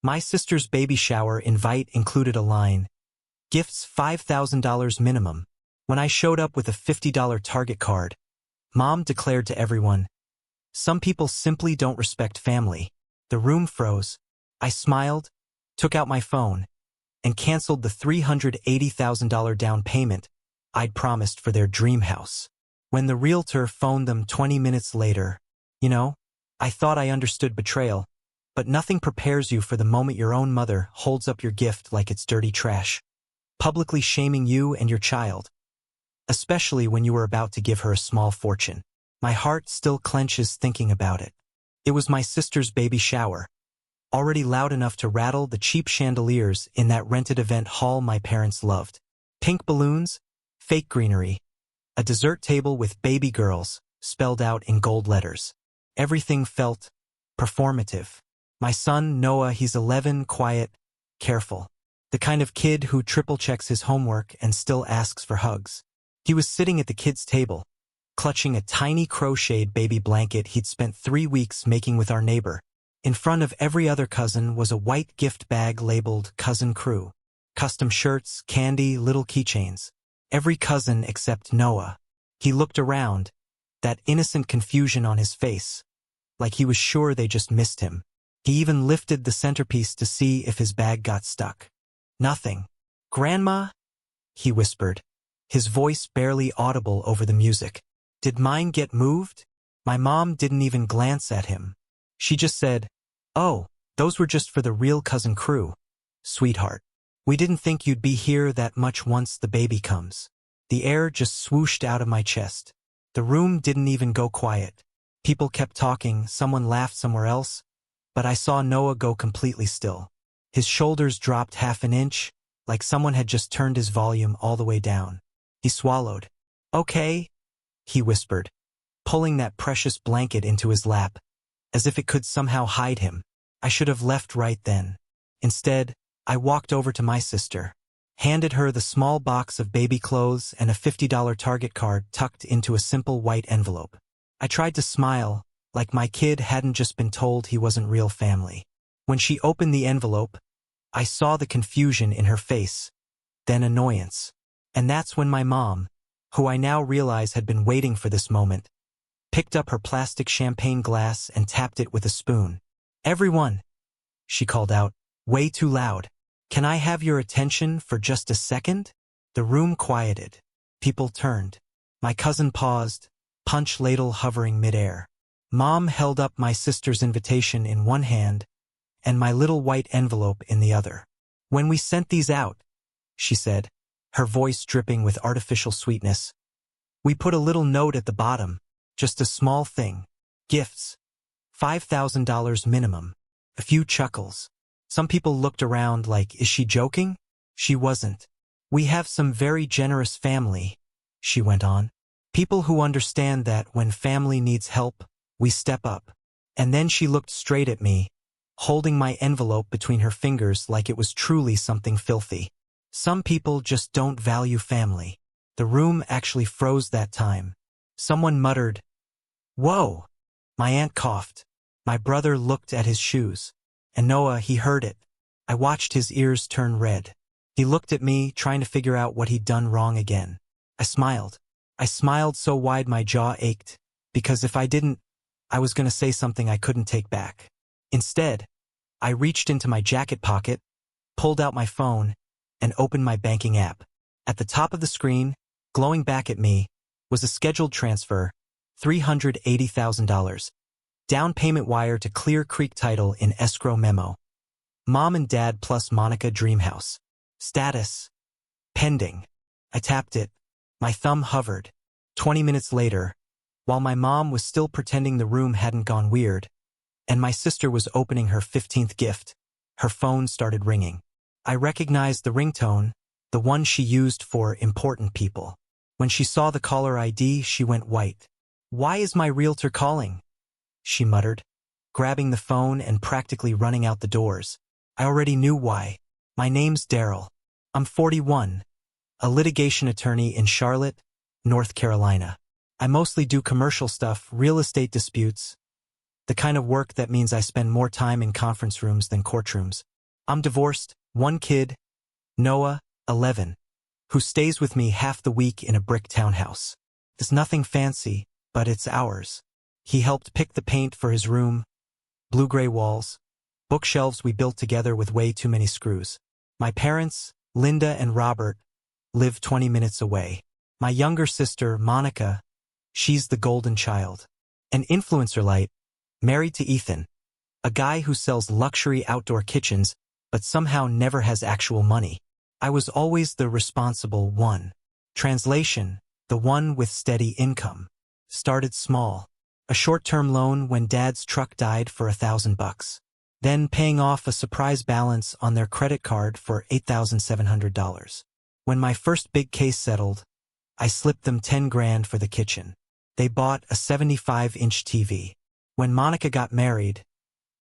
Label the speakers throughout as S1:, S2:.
S1: My sister's baby shower invite included a line, "Gifts $5,000 minimum." When I showed up with a $50 Target card, Mom declared to everyone, "Some people simply don't respect family." The room froze. I smiled, took out my phone, and canceled the $380,000 down payment I'd promised for their dream house. When the realtor phoned them 20 minutes later, I thought I understood betrayal, but nothing prepares you for the moment your own mother holds up your gift like it's dirty trash, publicly shaming you and your child, especially when you were about to give her a small fortune. My heart still clenches thinking about it. It was my sister's baby shower, already loud enough to rattle the cheap chandeliers in that rented event hall my parents loved. Pink balloons, fake greenery, a dessert table with "baby girls" spelled out in gold letters. Everything felt performative. My son, Noah, he's 11, quiet, careful. The kind of kid who triple-checks his homework and still asks for hugs. He was sitting at the kids' table, clutching a tiny crocheted baby blanket he'd spent 3 weeks making with our neighbor. In front of every other cousin was a white gift bag labeled "Cousin Crew." Custom shirts, candy, little keychains. Every cousin except Noah. He looked around, that innocent confusion on his face, like he was sure they just missed him. He even lifted the centerpiece to see if his bag got stuck. "Nothing. Grandma?" he whispered, his voice barely audible over the music. "Did mine get moved?" My mom didn't even glance at him. She just said, "Oh, those were just for the real Cousin Crew, sweetheart. We didn't think you'd be here that much once the baby comes." The air just swooshed out of my chest. The room didn't even go quiet. People kept talking, someone laughed somewhere else, but I saw Noah go completely still. His shoulders dropped half an inch, like someone had just turned his volume all the way down. He swallowed. "Okay," he whispered, pulling that precious blanket into his lap, as if it could somehow hide him. I should have left right then. Instead, I walked over to my sister, handed her the small box of baby clothes and a $50 Target card tucked into a simple white envelope. I tried to smile, like my kid hadn't just been told he wasn't real family. When she opened the envelope, I saw the confusion in her face, then annoyance. And that's when my mom, who I now realize had been waiting for this moment, picked up her plastic champagne glass and tapped it with a spoon. "Everyone," she called out, way too loud. "Can I have your attention for just a second?" The room quieted. People turned. My cousin paused, punch ladle hovering midair. Mom held up my sister's invitation in one hand and my little white envelope in the other. "When we sent these out," she said, her voice dripping with artificial sweetness, "we put a little note at the bottom, just a small thing. Gifts. $5,000 minimum." A few chuckles. Some people looked around like, is she joking? She wasn't. "We have some very generous family," she went on. "People who understand that when family needs help, we step up." And then she looked straight at me, holding my envelope between her fingers like it was truly something filthy. "Some people just don't value family." The room actually froze that time. Someone muttered, "Whoa!" My aunt coughed. My brother looked at his shoes. And Noah, he heard it. I watched his ears turn red. He looked at me, trying to figure out what he'd done wrong again. I smiled. I smiled so wide my jaw ached, because if I didn't, I was going to say something I couldn't take back. Instead, I reached into my jacket pocket, pulled out my phone, and opened my banking app. At the top of the screen, glowing back at me, was a scheduled transfer, $380,000. Down payment wire to Clear Creek Title in escrow memo. Mom and Dad plus Monica Dreamhouse. Status: pending. I tapped it. My thumb hovered. 20 minutes later, while my mom was still pretending the room hadn't gone weird, and my sister was opening her 15th gift, her phone started ringing. I recognized the ringtone, the one she used for important people. When she saw the caller ID, she went white. "Why is my realtor calling?" she muttered, grabbing the phone and practically running out the doors. I already knew why. "My name's Daryl. I'm 41, a litigation attorney in Charlotte, North Carolina. I mostly do commercial stuff, real estate disputes, the kind of work that means I spend more time in conference rooms than courtrooms. I'm divorced, one kid, Noah, 11, who stays with me half the week in a brick townhouse. It's nothing fancy, but it's ours. He helped pick the paint for his room, blue-gray walls, bookshelves we built together with way too many screws. My parents, Linda and Robert, live 20 minutes away. My younger sister, Monica, she's the golden child. An influencer light, married to Ethan, a guy who sells luxury outdoor kitchens but somehow never has actual money. I was always the responsible one. Translation, the one with steady income. Started small. A short-term loan when Dad's truck died for $1,000. Then paying off a surprise balance on their credit card for $8,700. When my first big case settled, I slipped them 10 grand for the kitchen. They bought a 75-inch TV. When Monica got married,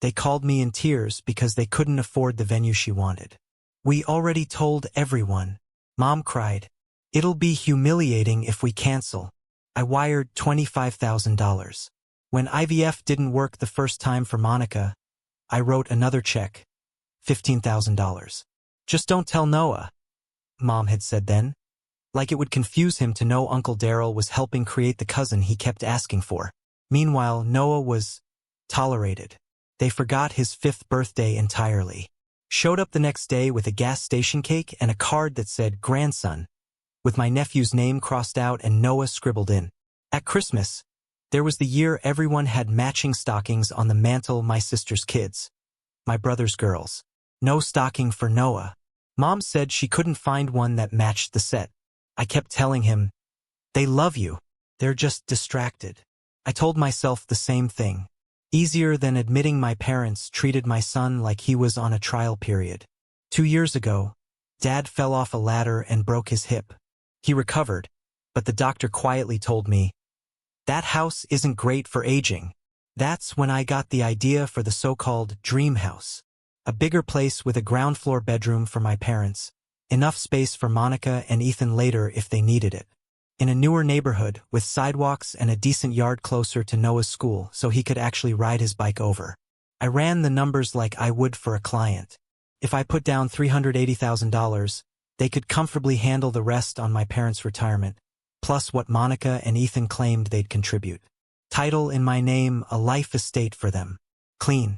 S1: they called me in tears because they couldn't afford the venue she wanted. We already told everyone. Mom cried. It'll be humiliating if we cancel. I wired $25,000. When IVF didn't work the first time for Monica, I wrote another check, $15,000. Just don't tell Noah, Mom had said then. Like it would confuse him to know Uncle Daryl was helping create the cousin he kept asking for. Meanwhile, Noah was tolerated. They forgot his 5th birthday entirely. Showed up the next day with a gas station cake and a card that said grandson, with my nephew's name crossed out and Noah scribbled in. At Christmas, there was the year everyone had matching stockings on the mantle, my sister's kids, my brother's girls. No stocking for Noah. Mom said she couldn't find one that matched the set. I kept telling him, they love you. They're just distracted. I told myself the same thing. Easier than admitting my parents treated my son like he was on a trial period. 2 years ago, Dad fell off a ladder and broke his hip. He recovered, but the doctor quietly told me, that house isn't great for aging. That's when I got the idea for the so-called dream house. A bigger place with a ground floor bedroom for my parents, enough space for Monica and Ethan later if they needed it. In a newer neighborhood with sidewalks and a decent yard closer to Noah's school so he could actually ride his bike over. I ran the numbers like I would for a client. If I put down $380,000, they could comfortably handle the rest on my parents' retirement, plus what Monica and Ethan claimed they'd contribute. Title in my name, a life estate for them. Clean.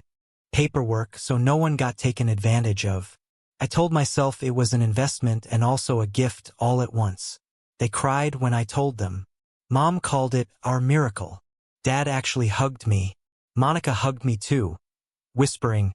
S1: Paperwork so no one got taken advantage of. I told myself it was an investment and also a gift all at once. They cried when I told them. Mom called it our miracle. Dad actually hugged me. Monica hugged me too, whispering,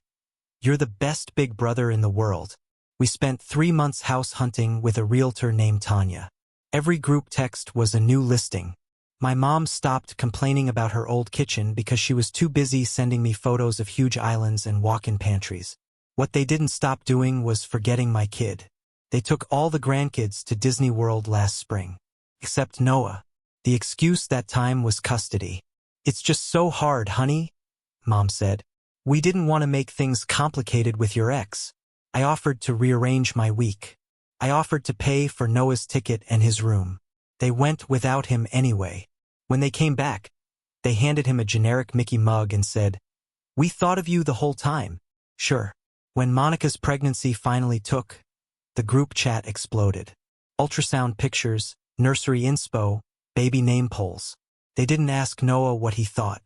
S1: you're the best big brother in the world. We spent 3 months house hunting with a realtor named Tanya. Every group text was a new listing. My mom stopped complaining about her old kitchen because she was too busy sending me photos of huge islands and walk-in pantries. What they didn't stop doing was forgetting my kid. They took all the grandkids to Disney World last spring. Except Noah. The excuse that time was custody. It's just so hard, honey, Mom said. We didn't want to make things complicated with your ex. I offered to rearrange my week. I offered to pay for Noah's ticket and his room. They went without him anyway. When they came back, they handed him a generic Mickey mug and said, we thought of you the whole time. Sure. When Monica's pregnancy finally took, the group chat exploded. Ultrasound pictures, nursery inspo, baby name polls. They didn't ask Noah what he thought.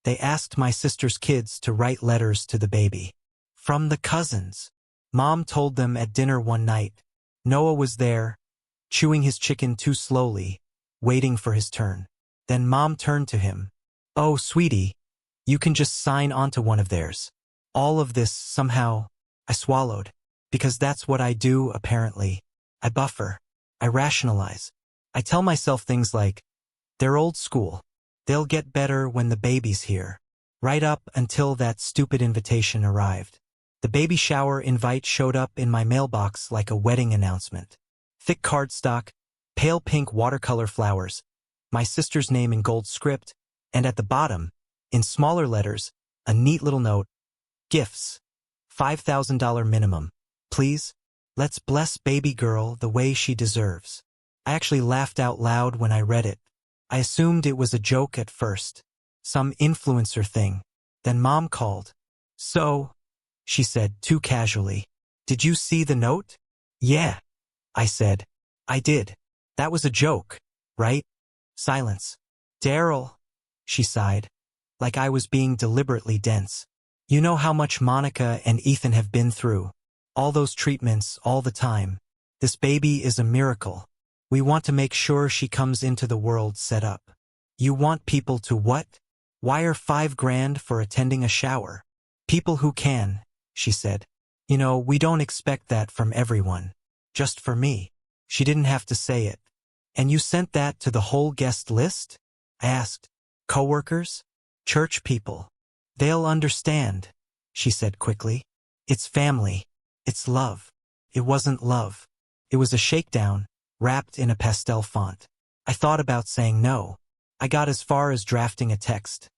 S1: They asked my sister's kids to write letters to the baby. From the cousins. Mom told them at dinner one night. Noah was there, chewing his chicken too slowly, waiting for his turn. Then Mom turned to him. Oh, sweetie, you can just sign onto one of theirs. All of this, somehow, I swallowed. Because that's what I do, apparently. I buffer. I rationalize. I tell myself things like, they're old school. They'll get better when the baby's here. Right up until that stupid invitation arrived. The baby shower invite showed up in my mailbox like a wedding announcement. Thick cardstock, pale pink watercolor flowers, my sister's name in gold script, and at the bottom, in smaller letters, a neat little note. Gifts. $5,000 minimum. Please, let's bless baby girl the way she deserves. I actually laughed out loud when I read it. I assumed it was a joke at first. Some influencer thing. Then Mom called. So, she said too casually, Did you see the note? Yeah, I said. I did. That was a joke, right? Silence. Daryl, she sighed, like I was being deliberately dense. You know how much Monica and Ethan have been through. All those treatments, all the time. This baby is a miracle. We want to make sure she comes into the world set up. You want people to what? Wire $5,000 for attending a shower. People who can, she said. You know, we don't expect that from everyone. Just for me. She didn't have to say it. And you sent that to the whole guest list? I asked. Coworkers? Church people. They'll understand, she said quickly. It's family. It's love. It wasn't love. It was a shakedown, wrapped in a pastel font. I thought about saying no. I got as far as drafting a text.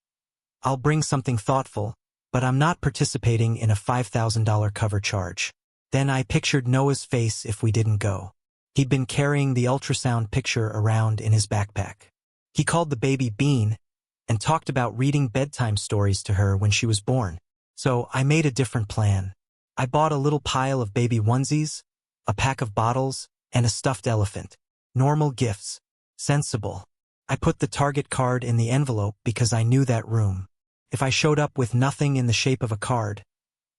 S1: I'll bring something thoughtful, but I'm not participating in a $5,000 cover charge. Then I pictured Noah's face if we didn't go. He'd been carrying the ultrasound picture around in his backpack. He called the baby Bean and talked about reading bedtime stories to her when she was born. So I made a different plan. I bought a little pile of baby onesies, a pack of bottles, and a stuffed elephant. Normal gifts. Sensible. I put the Target card in the envelope because I knew that room. If I showed up with nothing in the shape of a card,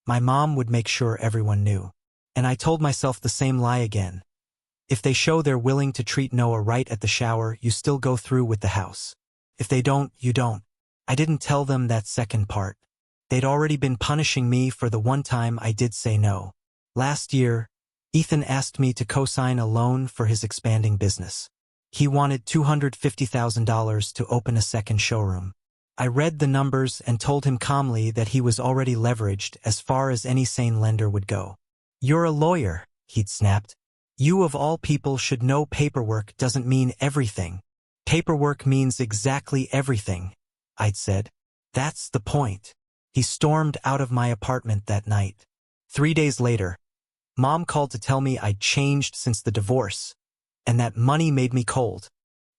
S1: my mom would make sure everyone knew. And I told myself the same lie again. If they show they're willing to treat Noah right at the shower, you still go through with the house. If they don't, you don't. I didn't tell them that second part. They'd already been punishing me for the one time I did say no. Last year, Ethan asked me to co-sign a loan for his expanding business. He wanted $250,000 to open a second showroom. I read the numbers and told him calmly that he was already leveraged as far as any sane lender would go. You're a lawyer, he'd snapped. You of all people should know paperwork doesn't mean everything. Paperwork means exactly everything, I'd said. That's the point. He stormed out of my apartment that night. 3 days later, Mom called to tell me I'd changed since the divorce, and that money made me cold.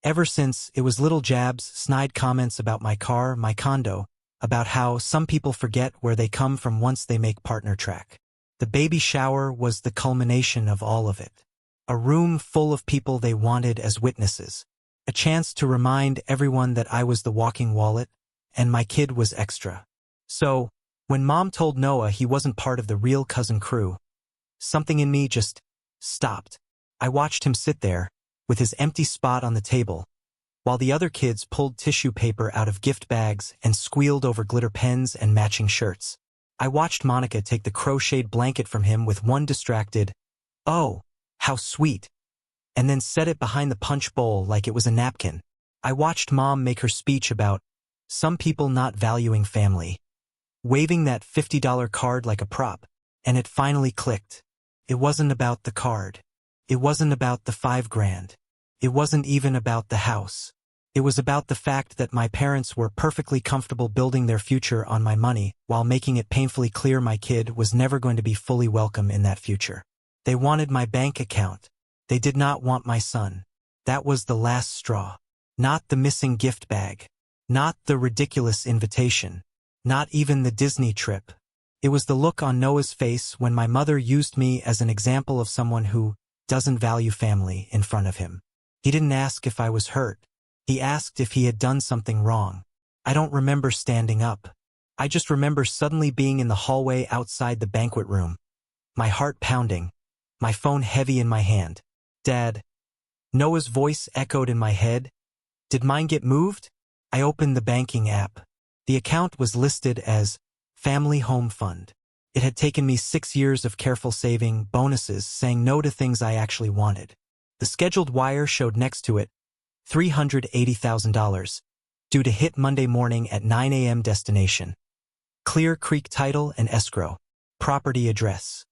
S1: Ever since, it was little jabs, snide comments about my car, my condo, about how some people forget where they come from once they make partner track. The baby shower was the culmination of all of it. A room full of people they wanted as witnesses. A chance to remind everyone that I was the walking wallet, and my kid was extra. So, when Mom told Noah he wasn't part of the real cousin crew, something in me just stopped. I watched him sit there, with his empty spot on the table, while the other kids pulled tissue paper out of gift bags and squealed over glitter pens and matching shirts. I watched Monica take the crocheted blanket from him with one distracted, "Oh, how sweet," and then set it behind the punch bowl like it was a napkin. I watched Mom make her speech about some people not valuing family, waving that $50 card like a prop, and it finally clicked. It wasn't about the card. It wasn't about the $5,000. It wasn't even about the house. It was about the fact that my parents were perfectly comfortable building their future on my money while making it painfully clear my kid was never going to be fully welcome in that future. They wanted my bank account. They did not want my son. That was the last straw. Not the missing gift bag. Not the ridiculous invitation. Not even the Disney trip. It was the look on Noah's face when my mother used me as an example of someone who doesn't value family in front of him. He didn't ask if I was hurt. He asked if he had done something wrong. I don't remember standing up. I just remember suddenly being in the hallway outside the banquet room, my heart pounding, my phone heavy in my hand. "Dad." Noah's voice echoed in my head. "Did mine get moved?" I opened the banking app. The account was listed as Family Home Fund. It had taken me 6 years of careful saving, bonuses, saying no to things I actually wanted. The scheduled wire showed next to it, $380,000, due to hit Monday morning at 9 a.m. destination. Clear Creek title and escrow. Property address.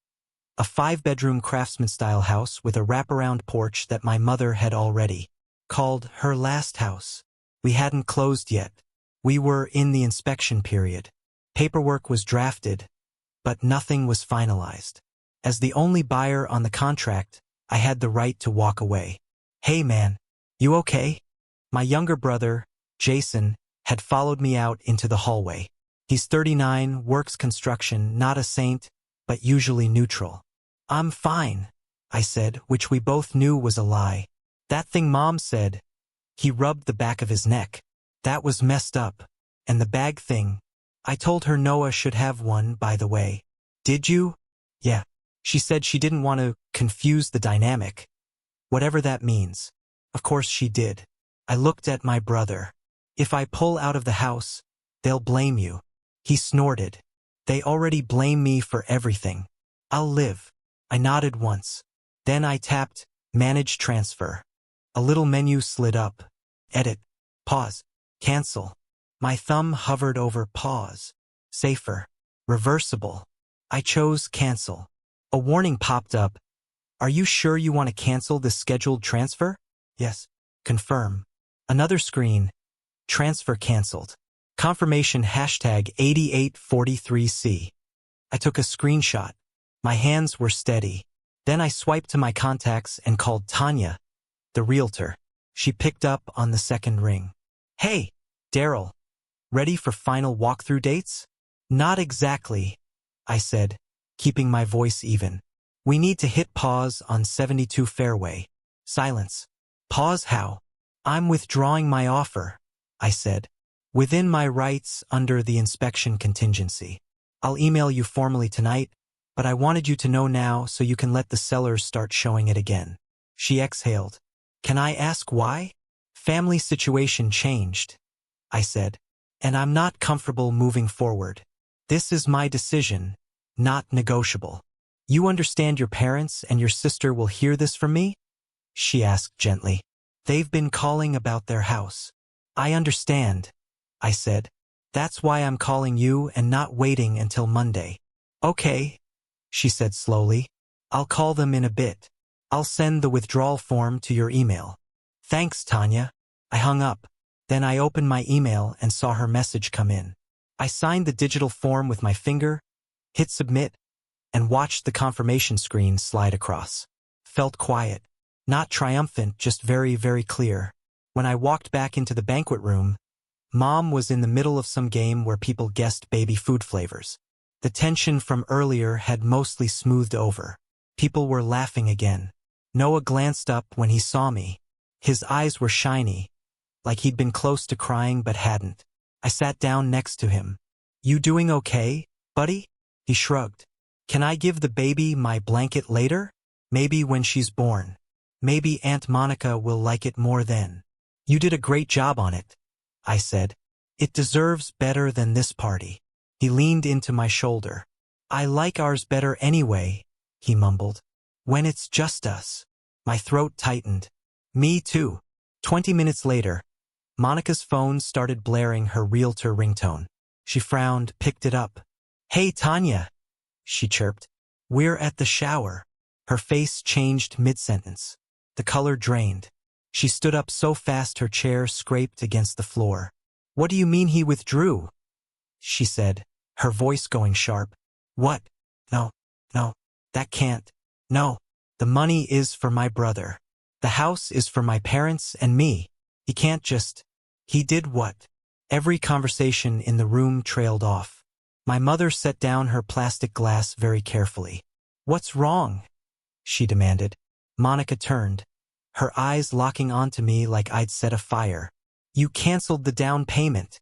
S1: A 5-bedroom craftsman-style house with a wraparound porch that my mother had already called her last house. We hadn't closed yet. We were in the inspection period. Paperwork was drafted, but nothing was finalized. As the only buyer on the contract, I had the right to walk away. "Hey man, you okay?" My younger brother, Jason, had followed me out into the hallway. He's 39, works construction, not a saint, but usually neutral. I'm fine, I said, which we both knew was a lie. That thing Mom said. He rubbed the back of his neck. That was messed up. And the bag thing. I told her Noah should have one, by the way. Did you? Yeah. She said she didn't want to confuse the dynamic. Whatever that means. Of course she did. I looked at my brother. If I pull out of the house, they'll blame you. He snorted. They already blame me for everything. I'll live. I nodded once. Then I tapped Manage Transfer. A little menu slid up. Edit. Pause. Cancel. My thumb hovered over pause. Safer. Reversible. I chose cancel. A warning popped up. Are you sure you want to cancel this scheduled transfer? Yes. Confirm. Another screen. Transfer canceled. Confirmation #8843C. I took a screenshot. My hands were steady. Then I swiped to my contacts and called Tanya, the realtor. She picked up on the second ring. Hey, Daryl. Ready for final walkthrough dates? Not exactly, I said, keeping my voice even. We need to hit pause on 72 Fairway. Silence. Pause how? I'm withdrawing my offer, I said. Within my rights under the inspection contingency. I'll email you formally tonight, but I wanted you to know now so you can let the sellers start showing it again. She exhaled. Can I ask why? Family situation changed, I said, and I'm not comfortable moving forward. This is my decision, not negotiable. You understand your parents and your sister will hear this from me? She asked gently. They've been calling about their house. I understand, I said. That's why I'm calling you and not waiting until Monday. Okay, she said slowly. I'll call them in a bit. I'll send the withdrawal form to your email. Thanks, Tanya. I hung up. Then I opened my email and saw her message come in. I signed the digital form with my finger, hit submit, and watched the confirmation screen slide across. Felt quiet. Not triumphant, just very, very clear. When I walked back into the banquet room, Mom was in the middle of some game where people guessed baby food flavors. The tension from earlier had mostly smoothed over. People were laughing again. Noah glanced up when he saw me. His eyes were shiny, like he'd been close to crying but hadn't. I sat down next to him. You doing okay, buddy? He shrugged. Can I give the baby my blanket later? Maybe when she's born. Maybe Aunt Monica will like it more then. You did a great job on it, I said. It deserves better than this party. He leaned into my shoulder. I like ours better anyway, he mumbled. When it's just us. My throat tightened. Me too. 20 minutes later, Monica's phone started blaring her Realtor ringtone. She frowned, picked it up. Hey, Tanya, she chirped. We're at the shower. Her face changed mid-sentence. The color drained. She stood up so fast her chair scraped against the floor. What do you mean he withdrew? She said, her voice going sharp. What? No, that can't. No, the money is for my brother. The house is for my parents and me. He can't just. He did what? Every conversation in the room trailed off. My mother set down her plastic glass very carefully. What's wrong? She demanded. Monica turned, her eyes locking onto me like I'd set a fire. You canceled the down payment,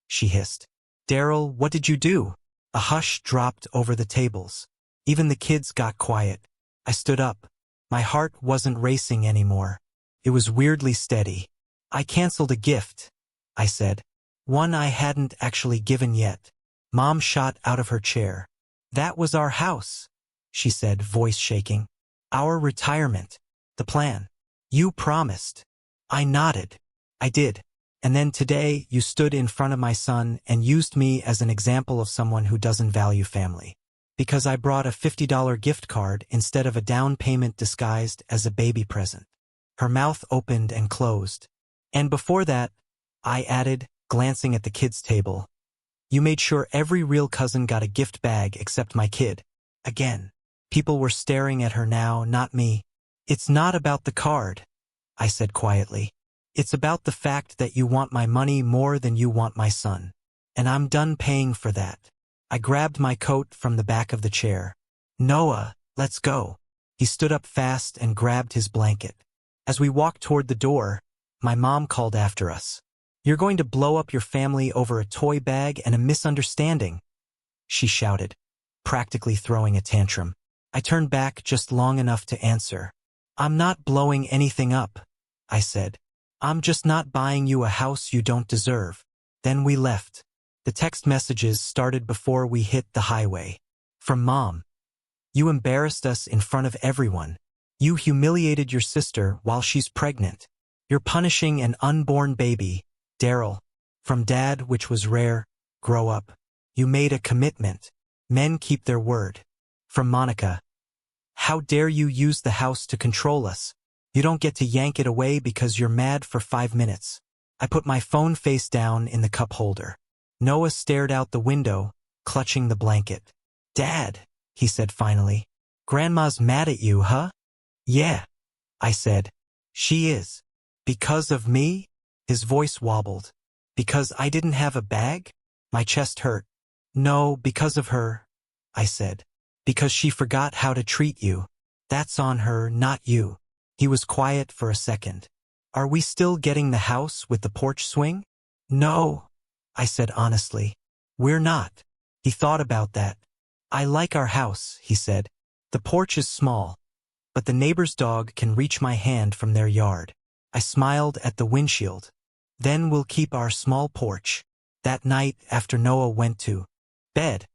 S1: she hissed. Daryl, what did you do? A hush dropped over the tables. Even the kids got quiet. I stood up. My heart wasn't racing anymore. It was weirdly steady. I canceled a gift, I said. One I hadn't actually given yet. Mom shot out of her chair. That was our house, she said, voice shaking. Our retirement. The plan. You promised. I nodded. I did. And then today you stood in front of my son and used me as an example of someone who doesn't value family. Because I brought a $50 gift card instead of a down payment disguised as a baby present. Her mouth opened and closed. And before that, I added, glancing at the kids' table, you made sure every real cousin got a gift bag except my kid. Again. People were staring at her now, not me. It's not about the card, I said quietly. It's about the fact that you want my money more than you want my son. And I'm done paying for that. I grabbed my coat from the back of the chair. Noah, Let's go. He stood up fast and grabbed his blanket. As we walked toward the door, my mom called after us. You're going to blow up your family over a toy bag and a misunderstanding, she shouted, practically throwing a tantrum. I turned back just long enough to answer. I'm not blowing anything up, I said. I'm just not buying you a house you don't deserve. Then we left. The text messages started before we hit the highway. From Mom. You embarrassed us in front of everyone. You humiliated your sister while she's pregnant. You're punishing an unborn baby, Daryl. From Dad, which was rare, grow up. You made a commitment. Men keep their word. From Monica. How dare you use the house to control us? You don't get to yank it away because you're mad for 5 minutes. I put my phone face down in the cup holder. Noah stared out the window, clutching the blanket. Dad, he said finally. Grandma's mad at you, huh? Yeah, I said. She is. Because of me? His voice wobbled. Because I didn't have a bag? My chest hurt. No, because of her, I said. Because she forgot how to treat you. That's on her, not you. He was quiet for a second. Are we still getting the house with the porch swing? No, I said honestly. We're not. He thought about that. I like our house, he said. The porch is small, but the neighbor's dog can reach my hand from their yard. I smiled at the windshield. Then we'll keep our small porch. That night, after Noah went to bed,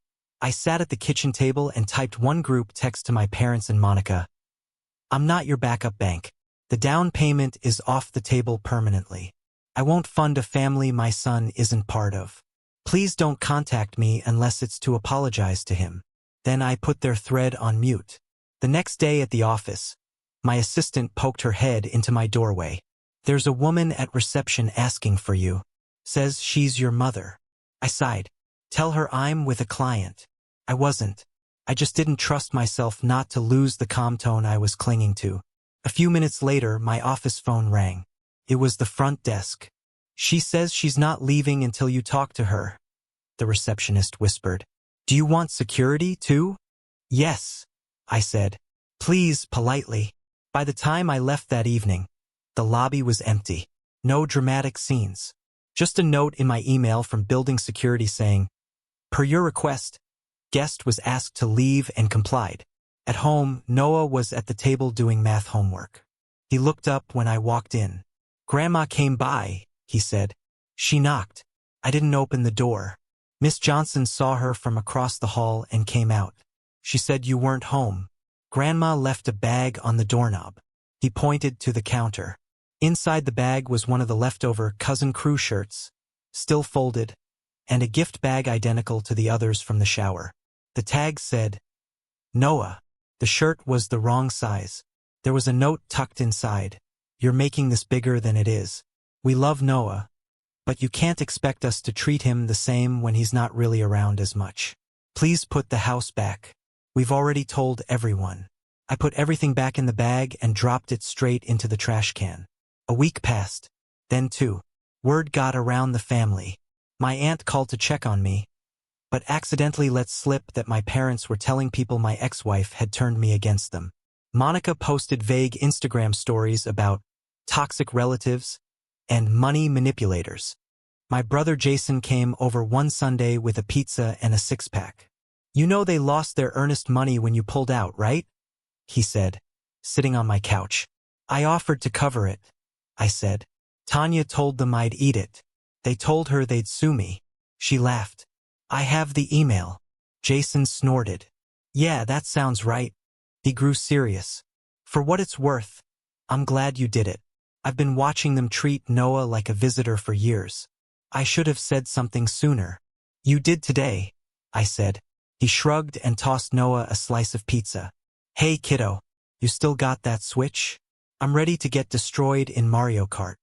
S1: I sat at the kitchen table and typed one group text to my parents and Monica. I'm not your backup bank. The down payment is off the table permanently. I won't fund a family my son isn't part of. Please don't contact me unless it's to apologize to him. Then I put their thread on mute. The next day at the office, my assistant poked her head into my doorway. There's a woman at reception asking for you. Says she's your mother. I sighed. Tell her I'm with a client. I wasn't. I just didn't trust myself not to lose the calm tone I was clinging to. A few minutes later, my office phone rang. It was the front desk. She says she's not leaving until you talk to her, the receptionist whispered. Do you want security, too? Yes, I said. Please, politely. By the time I left that evening, the lobby was empty. No dramatic scenes. Just a note in my email from building security saying, per your request, guest was asked to leave and complied. At home, Noah was at the table doing math homework. He looked up when I walked in. Grandma came by, he said. She knocked. I didn't open the door. Miss Johnson saw her from across the hall and came out. She said you weren't home. Grandma left a bag on the doorknob. He pointed to the counter. Inside the bag was one of the leftover Cousin Crew shirts, still folded, and a gift bag identical to the others from the shower. The tag said, Noah. The shirt was the wrong size. There was a note tucked inside. You're making this bigger than it is. We love Noah, but you can't expect us to treat him the same when he's not really around as much. Please put the house back. We've already told everyone. I put everything back in the bag and dropped it straight into the trash can. A week passed. Then 2. Word got around the family. My aunt called to check on me, but accidentally let slip that my parents were telling people my ex-wife had turned me against them. Monica posted vague Instagram stories about toxic relatives and money manipulators. My brother Jason came over one Sunday with a pizza and a 6-pack. You know they lost their earnest money when you pulled out, right? He said, sitting on my couch. I offered to cover it, I said. Tanya told them I'd eat it. They told her they'd sue me. She laughed. I have the email. Jason snorted. Yeah, that sounds right. He grew serious. For what it's worth, I'm glad you did it. I've been watching them treat Noah like a visitor for years. I should have said something sooner. You did today, I said. He shrugged and tossed Noah a slice of pizza. Hey kiddo, you still got that Switch? I'm ready to get destroyed in Mario Kart.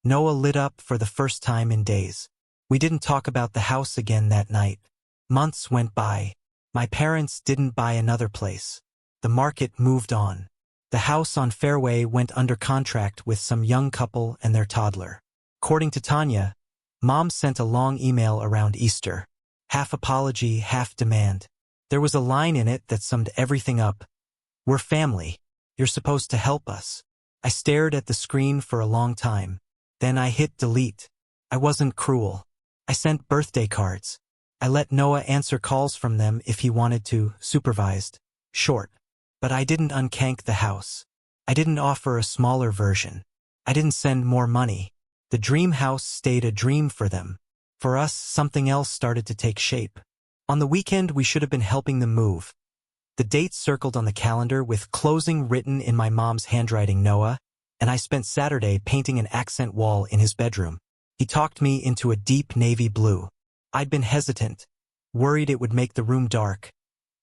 S1: Noah lit up for the first time in days. We didn't talk about the house again that night. Months went by. My parents didn't buy another place. The market moved on. The house on Fairway went under contract with some young couple and their toddler. According to Tanya, Mom sent a long email around Easter. Half apology, half demand. There was a line in it that summed everything up. We're family. You're supposed to help us. I stared at the screen for a long time. Then I hit delete. I wasn't cruel. I sent birthday cards. I let Noah answer calls from them if he wanted to, supervised. Short. But I didn't uncank the house. I didn't offer a smaller version. I didn't send more money. The dream house stayed a dream for them. For us, something else started to take shape. On the weekend, we should have been helping them move. The date circled on the calendar with closing written in my mom's handwriting, Noah, and I spent Saturday painting an accent wall in his bedroom. He talked me into a deep navy blue. I'd been hesitant, worried it would make the room dark.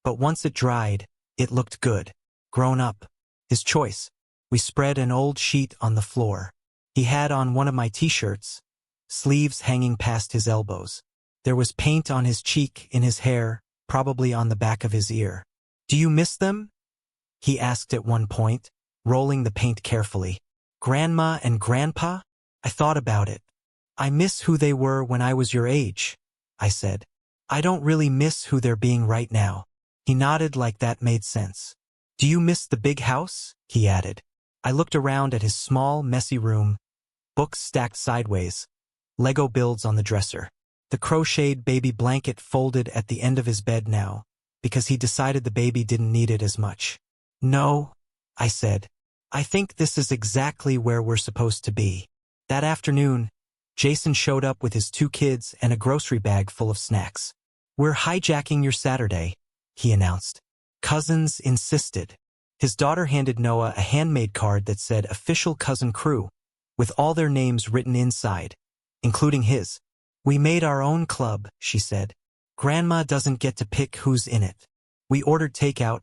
S1: But once it dried, it looked good. Grown up. His choice. We spread an old sheet on the floor. He had on one of my t-shirts, sleeves hanging past his elbows. There was paint on his cheek, in his hair, probably on the back of his ear. "Do you miss them?" he asked at one point, rolling the paint carefully. "Grandma and Grandpa?" I thought about it. "I miss who they were when I was your age," I said. "I don't really miss who they're being right now." He nodded like that made sense. "Do you miss the big house?" he added. I looked around at his small, messy room, books stacked sideways, Lego builds on the dresser. The crocheted baby blanket folded at the end of his bed now, because he decided the baby didn't need it as much. "No," I said. "I think this is exactly where we're supposed to be." That afternoon, Jason showed up with his 2 kids and a grocery bag full of snacks. "We're hijacking your Saturday," he announced. Cousins insisted. His daughter handed Noah a handmade card that said Official Cousin Crew, with all their names written inside, including his. "We made our own club," she said. "Grandma doesn't get to pick who's in it." We ordered takeout,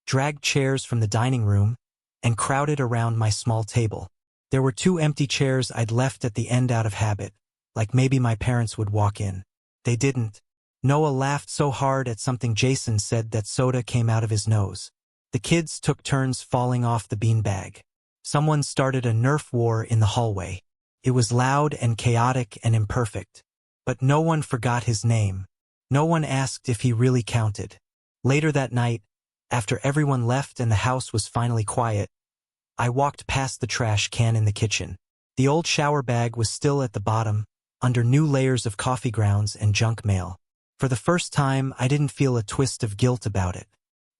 S1: dragged chairs from the dining room, and crowded around my small table. There were 2 empty chairs I'd left at the end out of habit, like maybe my parents would walk in. They didn't. Noah laughed so hard at something Jason said that soda came out of his nose. The kids took turns falling off the beanbag. Someone started a Nerf war in the hallway. It was loud and chaotic and imperfect. But no one forgot his name. No one asked if he really counted. Later that night, after everyone left and the house was finally quiet, I walked past the trash can in the kitchen. The old shower bag was still at the bottom, under new layers of coffee grounds and junk mail. For the first time, I didn't feel a twist of guilt about it.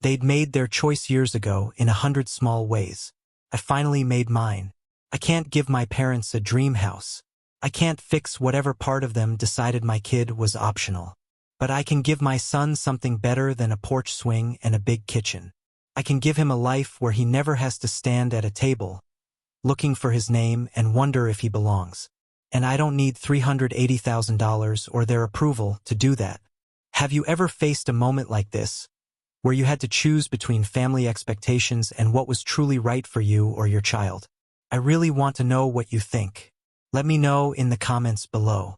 S1: They'd made their choice years ago in 100 small ways. I finally made mine. I can't give my parents a dream house. I can't fix whatever part of them decided my kid was optional. But I can give my son something better than a porch swing and a big kitchen. I can give him a life where he never has to stand at a table, looking for his name and wonder if he belongs. And I don't need $380,000 or their approval to do that. Have you ever faced a moment like this, where you had to choose between family expectations and what was truly right for you or your child? I really want to know what you think. Let me know in the comments below.